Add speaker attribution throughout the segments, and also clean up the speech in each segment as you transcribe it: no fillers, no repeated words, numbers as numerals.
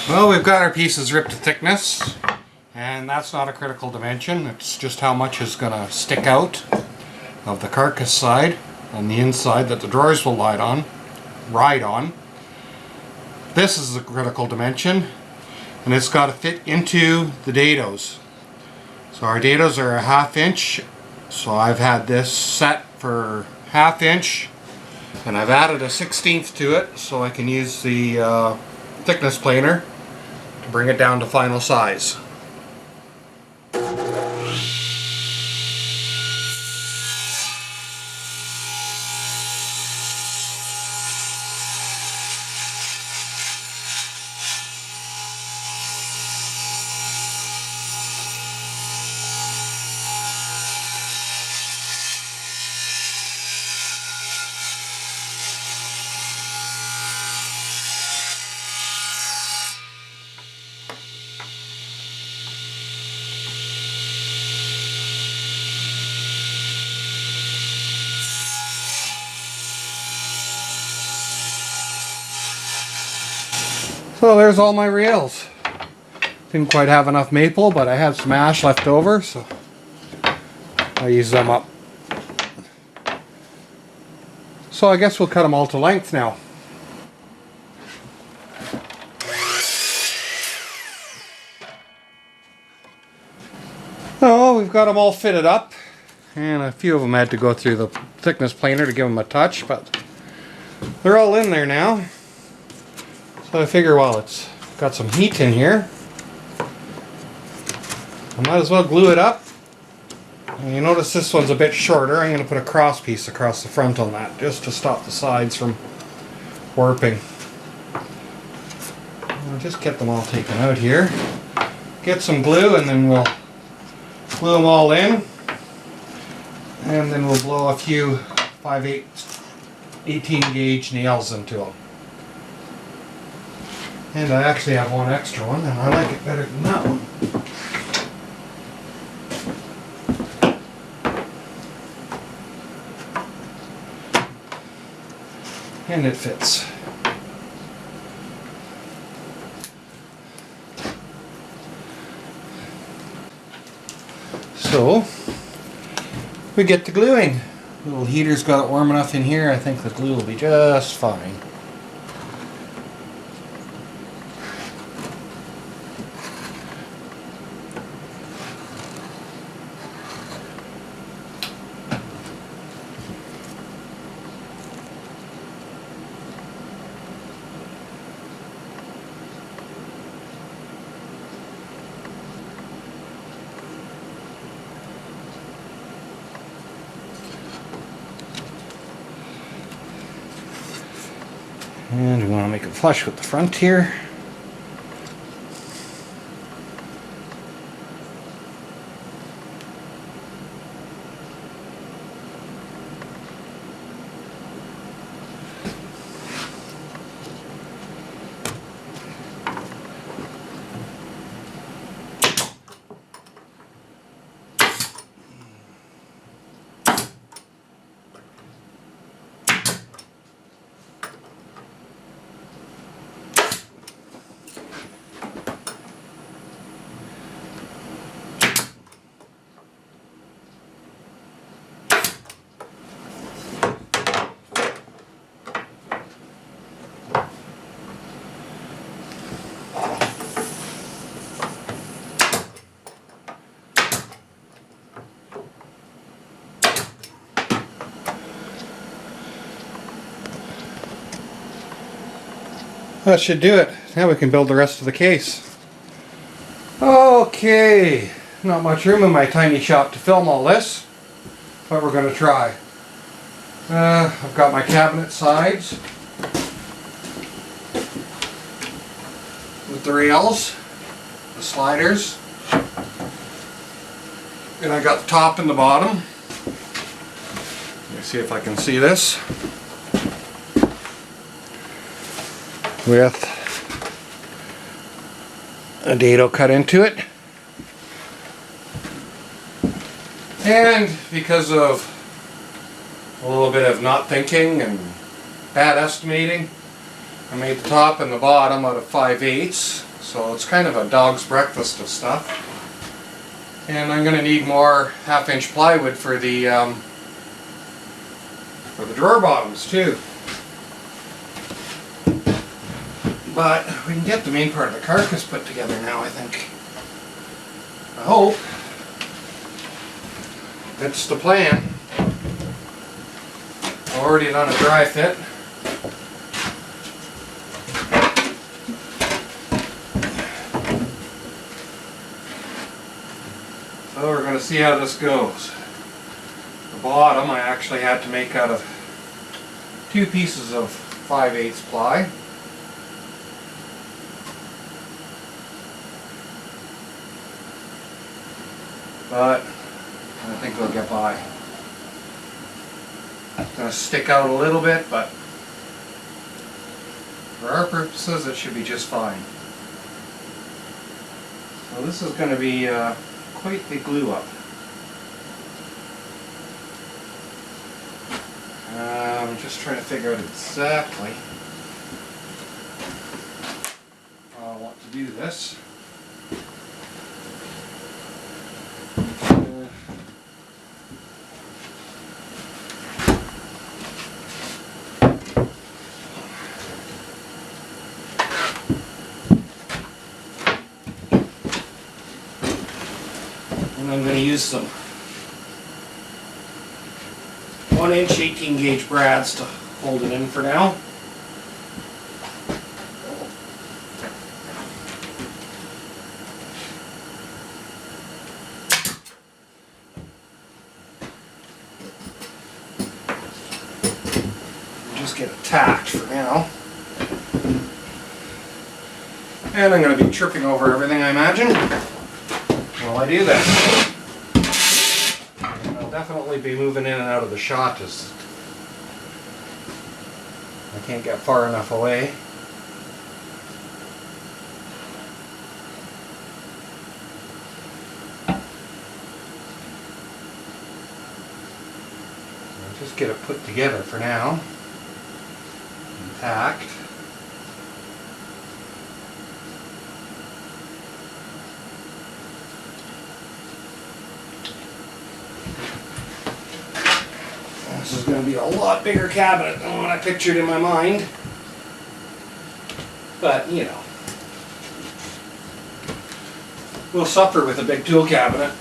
Speaker 1: Well, we've got our pieces ripped to thickness, and that's not a critical dimension. It's just how much is going to stick out of the carcass side on the inside that the drawers will ride on. This is the critical dimension, and it's got to fit into the dados. So our dados are a 1/2 inch, so I've had this set for 1/2 inch, and I've added a 1/16 to it so I can use the thickness planer to bring it down to final size. So there's all my rails. Didn't quite have enough maple, but I had some ash left over, so I used them up. So I guess we'll cut them all to length now. Oh, we've got them all fitted up, and a few of them had to go through the thickness planer to give them a touch, but they're all in there now. So I figure, well, it's got some heat in here, I might as well glue it up. And you notice this one's a bit shorter. I'm going to put a cross piece across the front on that just to stop the sides from warping. I'll just get them all taken out here. Get some glue, and then we'll glue them all in. And then we'll blow a few 5/8 18 gauge nails into them. And I actually have one extra one, and I like it better than that one. And it fits. So, we get to gluing. The little heater's got it warm enough in here, I think the glue will be just fine. And we want to make it flush with the front here. That should do it. Now we can build the rest of the case. Okay, not much room in my tiny shop to film all this, but we're going to try. I've got my cabinet sides with the rails, the sliders, and I got the top and the bottom. Let me see if I can see this. With a dado cut into it. And because of a little bit of not thinking and bad estimating, I made the top and the bottom out of 5/8, so it's kind of a dog's breakfast of stuff. And I'm going to need more 1/2-inch plywood for the drawer bottoms too. But we can get the main part of the carcass put together now, I think. I hope. That's the plan. Already done a dry fit. So we're going to see how this goes. The bottom I actually had to make out of 2 pieces of 5/8 ply. But I think we'll get by. It's going to stick out a little bit, but for our purposes it should be just fine. So this is going to be quite the glue up. I'm just trying to figure out exactly how I want to do this. And I'm going to use some 1-inch 18-gauge brads to hold it in for now. Just get it tacked for now. And I'm going to be tripping over everything, I imagine, while I do that. And I'll definitely be moving in and out of the shot as I can't get far enough away. I'll just get it put together for now. Tacked. This is going to be a lot bigger cabinet than what I pictured in my mind. But, you know, we'll suffer with a big tool cabinet.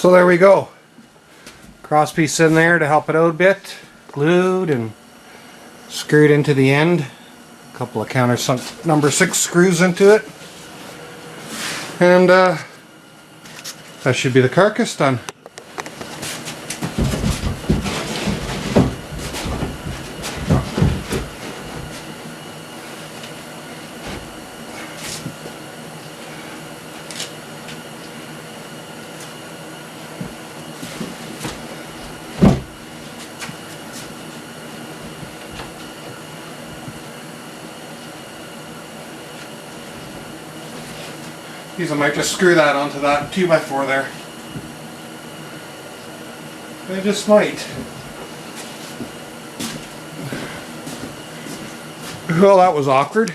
Speaker 1: So there we go. Crosspiece in there to help it out a bit. Glued and screwed into the end. A couple of countersunk number 6 screws into it. And that should be the carcass done. I might just screw that onto that 2x4 there. I just might. Well, that was awkward.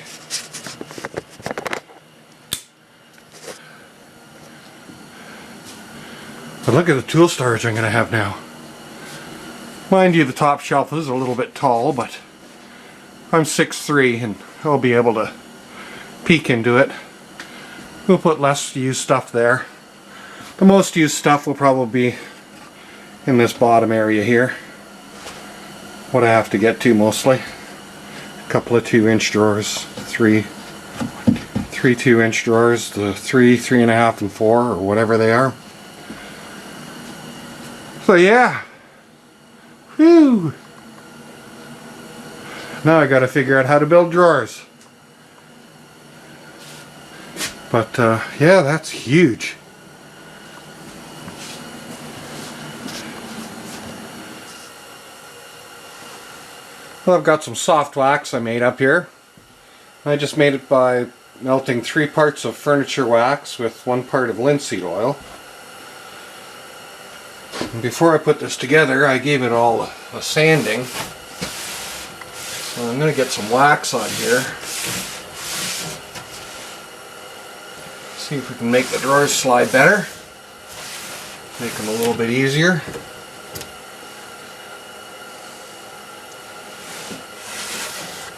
Speaker 1: But look at the tool storage I'm going to have now. Mind you, the top shelf is a little bit tall, but I'm 6'3" and I'll be able to peek into it. We'll put less used stuff there. The most used stuff will probably be in this bottom area here. What I have to get to mostly. A couple of 2-inch drawers. Three 2-inch drawers. The 3, 3.5, and 4, or whatever they are. So yeah. Whew. Now I gotta figure out how to build drawers. But yeah, that's huge. Well, I've got some soft wax I made up here. I just made it by melting 3 parts of furniture wax with 1 part of linseed oil. And before I put this together, I gave it all a sanding. So I'm going to get some wax on here. See if we can make the drawers slide better. Make them a little bit easier.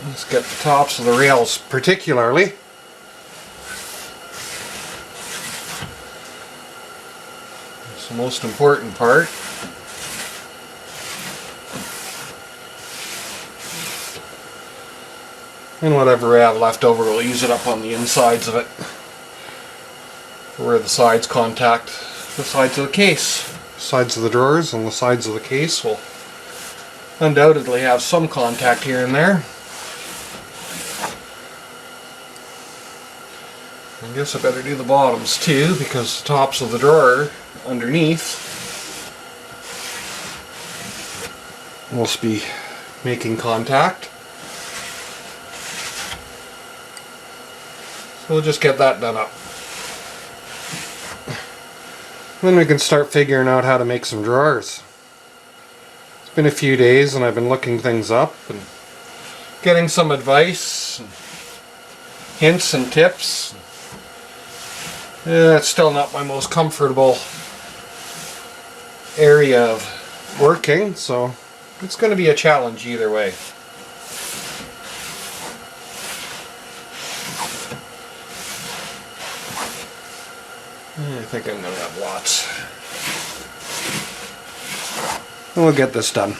Speaker 1: Let's get the tops of the rails particularly. That's the most important part. And whatever we have left over, we'll use it up on the insides of it, where the sides contact the sides of the case. Sides of the drawers and the sides of the case will undoubtedly have some contact here and there. I guess I better do the bottoms too, because the tops of the drawer underneath must be making contact. So we'll just get that done up. Then we can start figuring out how to make some drawers. It's been a few days and I've been looking things up and getting some advice, and hints and tips. It's still not my most comfortable area of working, so it's going to be a challenge either way. I think I'm going to have lots. And we'll get this done.